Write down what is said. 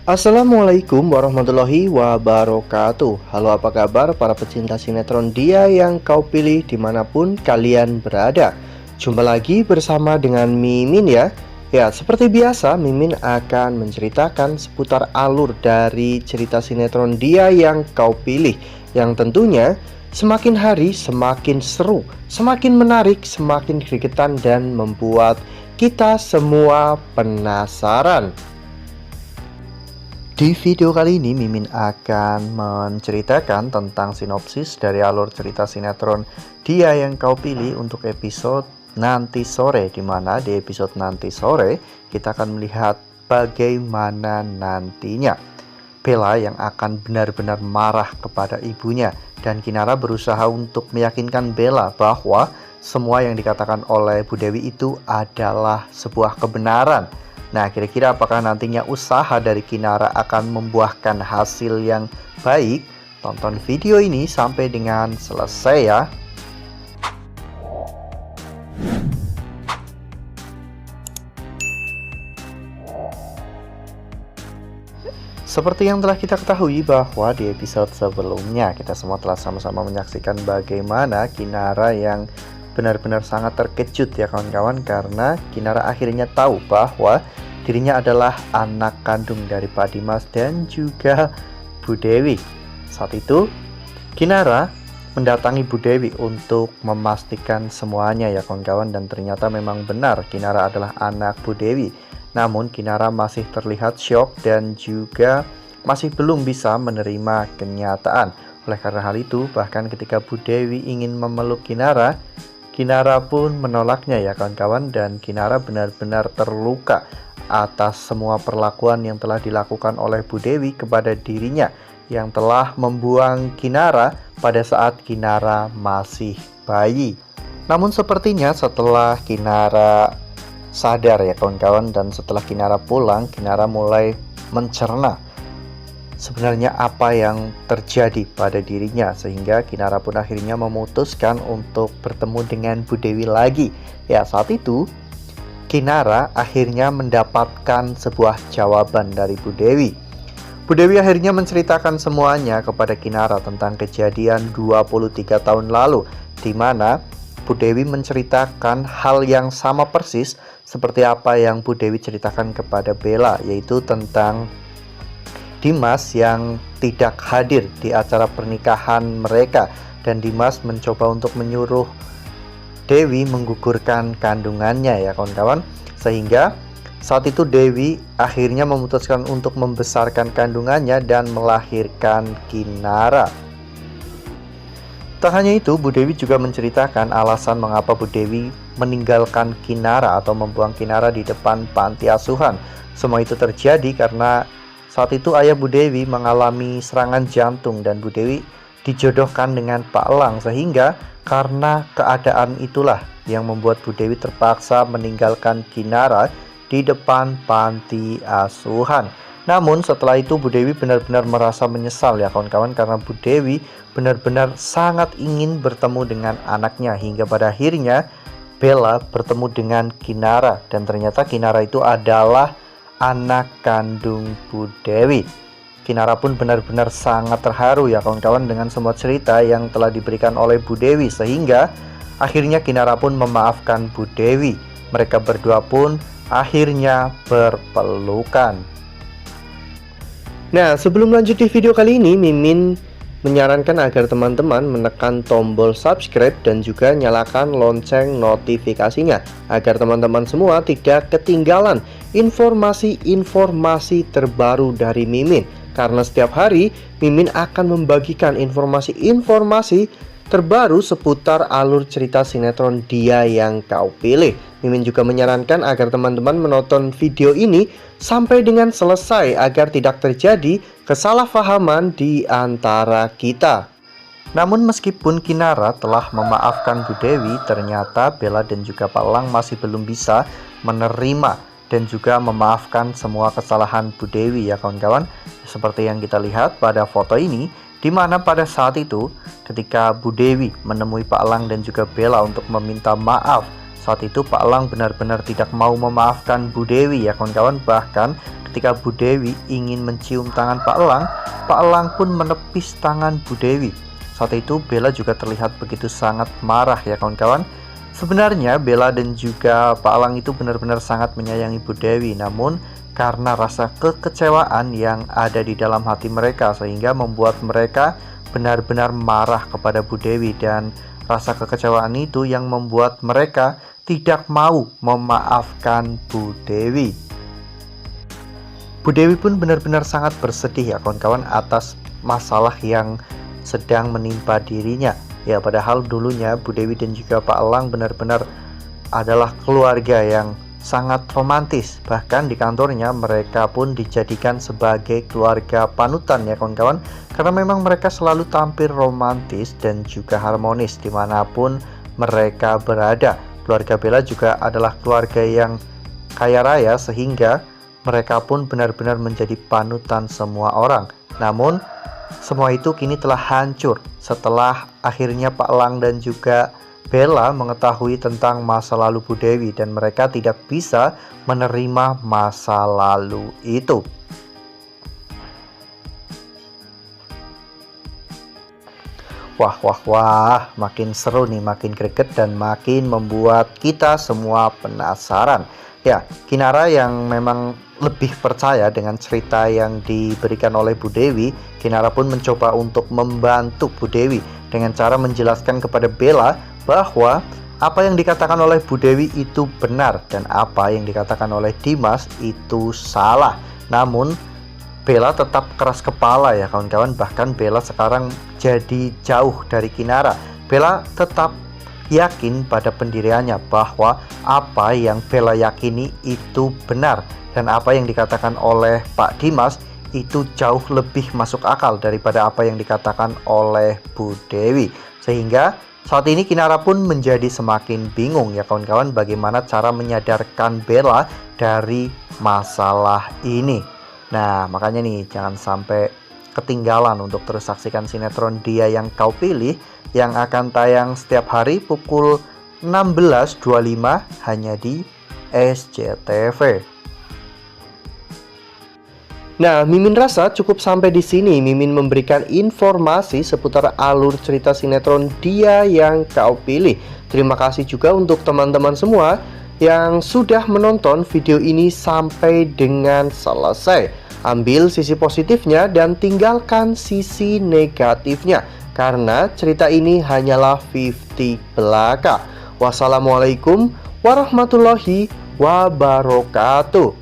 Assalamualaikum warahmatullahi wabarakatuh. Halo, apa kabar para pecinta sinetron Dia Yang Kau Pilih dimanapun kalian berada. Jumpa lagi bersama dengan Mimin ya. Ya, seperti biasa Mimin akan menceritakan seputar alur dari cerita sinetron Dia Yang Kau Pilih, yang tentunya semakin hari semakin seru, semakin menarik, semakin gregetan, dan membuat kita semua penasaran. Di video kali ini Mimin akan menceritakan tentang sinopsis dari alur cerita sinetron Dia Yang Kau Pilih untuk episode nanti sore, dimana di episode nanti sore kita akan melihat bagaimana nantinya Bella yang akan benar-benar marah kepada ibunya, dan Kinara berusaha untuk meyakinkan Bella bahwa semua yang dikatakan oleh Bu Dewi itu adalah sebuah kebenaran. Nah, kira-kira apakah nantinya usaha dari Kinara akan membuahkan hasil yang baik? Tonton video ini sampai dengan selesai ya. Seperti yang telah kita ketahui bahwa di episode sebelumnya kita semua telah sama-sama menyaksikan bagaimana Kinara yang benar-benar sangat terkejut ya kawan-kawan, karena Kinara akhirnya tahu bahwa dirinya adalah anak kandung dari Pak Dimas dan juga Bu Dewi. Saat itu Kinara mendatangi Bu Dewi untuk memastikan semuanya ya kawan-kawan, dan ternyata memang benar Kinara adalah anak Bu Dewi. Namun Kinara masih terlihat syok dan juga masih belum bisa menerima kenyataan. Oleh karena hal itu, bahkan ketika Bu Dewi ingin memeluk Kinara, Kinara pun menolaknya ya kawan-kawan, dan Kinara benar-benar terluka atas semua perlakuan yang telah dilakukan oleh Bu Dewi kepada dirinya, yang telah membuang Kinara pada saat Kinara masih bayi. Namun sepertinya setelah Kinara sadar ya kawan-kawan, dan setelah Kinara pulang, Kinara mulai mencerna sebenarnya apa yang terjadi pada dirinya, sehingga Kinara pun akhirnya memutuskan untuk bertemu dengan Bu Dewi lagi. Ya, saat itu Kinara akhirnya mendapatkan sebuah jawaban dari Bu Dewi. Bu Dewi akhirnya menceritakan semuanya kepada Kinara tentang kejadian 23 tahun lalu, di mana Bu Dewi menceritakan hal yang sama persis seperti apa yang Bu Dewi ceritakan kepada Bella, yaitu tentang Dimas yang tidak hadir di acara pernikahan mereka, dan Dimas mencoba untuk menyuruh Dewi menggugurkan kandungannya ya kawan-kawan, sehingga saat itu Dewi akhirnya memutuskan untuk membesarkan kandungannya dan melahirkan Kinara. Tak hanya itu, Bu Dewi juga menceritakan alasan mengapa Bu Dewi meninggalkan Kinara atau membuang Kinara di depan panti asuhan. Semua itu terjadi karena saat itu ayah Bu Dewi mengalami serangan jantung dan Bu Dewi dijodohkan dengan Pak Elang, sehingga karena keadaan itulah yang membuat Bu Dewi terpaksa meninggalkan Kinara di depan panti asuhan. Namun setelah itu Bu Dewi benar-benar merasa menyesal ya kawan-kawan, karena Bu Dewi benar-benar sangat ingin bertemu dengan anaknya, hingga pada akhirnya Bella bertemu dengan Kinara, dan ternyata Kinara itu adalah anak kandung Bu Dewi. Kinara pun benar-benar sangat terharu ya kawan-kawan dengan semua cerita yang telah diberikan oleh Bu Dewi, sehingga akhirnya Kinara pun memaafkan Bu Dewi. Mereka berdua pun akhirnya berpelukan. Nah, sebelum lanjut di video kali ini, Mimin menyarankan agar teman-teman menekan tombol subscribe dan juga nyalakan lonceng notifikasinya, agar teman-teman semua tidak ketinggalan informasi-informasi terbaru dari Mimin. Karena setiap hari Mimin akan membagikan informasi-informasi terbaru seputar alur cerita sinetron Dia Yang Kau Pilih. Mimin juga menyarankan agar teman-teman menonton video ini sampai dengan selesai agar tidak terjadi kesalahpahaman di antara kita. Namun meskipun Kinara telah memaafkan Bu Dewi, ternyata Bella dan juga Pak Elang masih belum bisa menerima dan juga memaafkan semua kesalahan Bu Dewi ya kawan-kawan. Seperti yang kita lihat pada foto ini, di mana pada saat itu ketika Bu Dewi menemui Pak Elang dan juga Bella untuk meminta maaf saat itu Pak Elang benar-benar tidak mau memaafkan Bu Dewi ya kawan-kawan. Bahkan ketika Bu Dewi ingin mencium tangan Pak Elang pun menepis tangan Bu Dewi. Saat itu Bella juga terlihat begitu sangat marah ya kawan-kawan. Sebenarnya Bella dan juga Pak Elang itu benar-benar sangat menyayangi Bu Dewi, namun karena rasa kekecewaan yang ada di dalam hati mereka sehingga membuat mereka benar-benar marah kepada Bu Dewi, dan rasa kekecewaan itu yang membuat mereka tidak mau memaafkan Bu Dewi. Bu Dewi pun benar-benar sangat bersedih ya kawan-kawan atas masalah yang sedang menimpa dirinya. Ya, padahal dulunya Bu Dewi dan juga Pak Elang benar-benar adalah keluarga yang sangat romantis. Bahkan di kantornya mereka pun dijadikan sebagai keluarga panutan ya kawan-kawan, karena memang mereka selalu tampil romantis dan juga harmonis dimanapun mereka berada. Keluarga Bella juga adalah keluarga yang kaya raya sehingga mereka pun benar-benar menjadi panutan semua orang. Namun semua itu kini telah hancur setelah akhirnya Pak Elang dan juga Bella mengetahui tentang masa lalu Bu Dewi, dan mereka tidak bisa menerima masa lalu itu. Wah, makin seru nih, makin greget dan makin membuat kita semua penasaran. Ya, Kinara yang memang lebih percaya dengan cerita yang diberikan oleh Bu Dewi, Kinara pun mencoba untuk membantu Bu Dewi dengan cara menjelaskan kepada Bella bahwa apa yang dikatakan oleh Bu Dewi itu benar dan apa yang dikatakan oleh Dimas itu salah. Namun Bella tetap keras kepala ya kawan-kawan. Bahkan Bella sekarang jadi jauh dari Kinara. Bella tetap yakin pada pendiriannya bahwa apa yang Bella yakini itu benar, dan apa yang dikatakan oleh Pak Dimas itu jauh lebih masuk akal daripada apa yang dikatakan oleh Bu Dewi. Sehingga saat ini Kinara pun menjadi semakin bingung ya kawan-kawan, bagaimana cara menyadarkan Bella dari masalah ini. Nah, makanya nih jangan sampai ketinggalan untuk terus saksikan sinetron Dia Yang Kau Pilih yang akan tayang setiap hari pukul 16.25 hanya di SCTV. Nah, Mimin rasa cukup sampai di sini Mimin memberikan informasi seputar alur cerita sinetron Dia Yang Kau Pilih. Terima kasih juga untuk teman-teman semua yang sudah menonton video ini sampai dengan selesai. Ambil sisi positifnya dan tinggalkan sisi negatifnya, karena cerita ini hanyalah 50 belaka. Wassalamualaikum warahmatullahi wabarakatuh.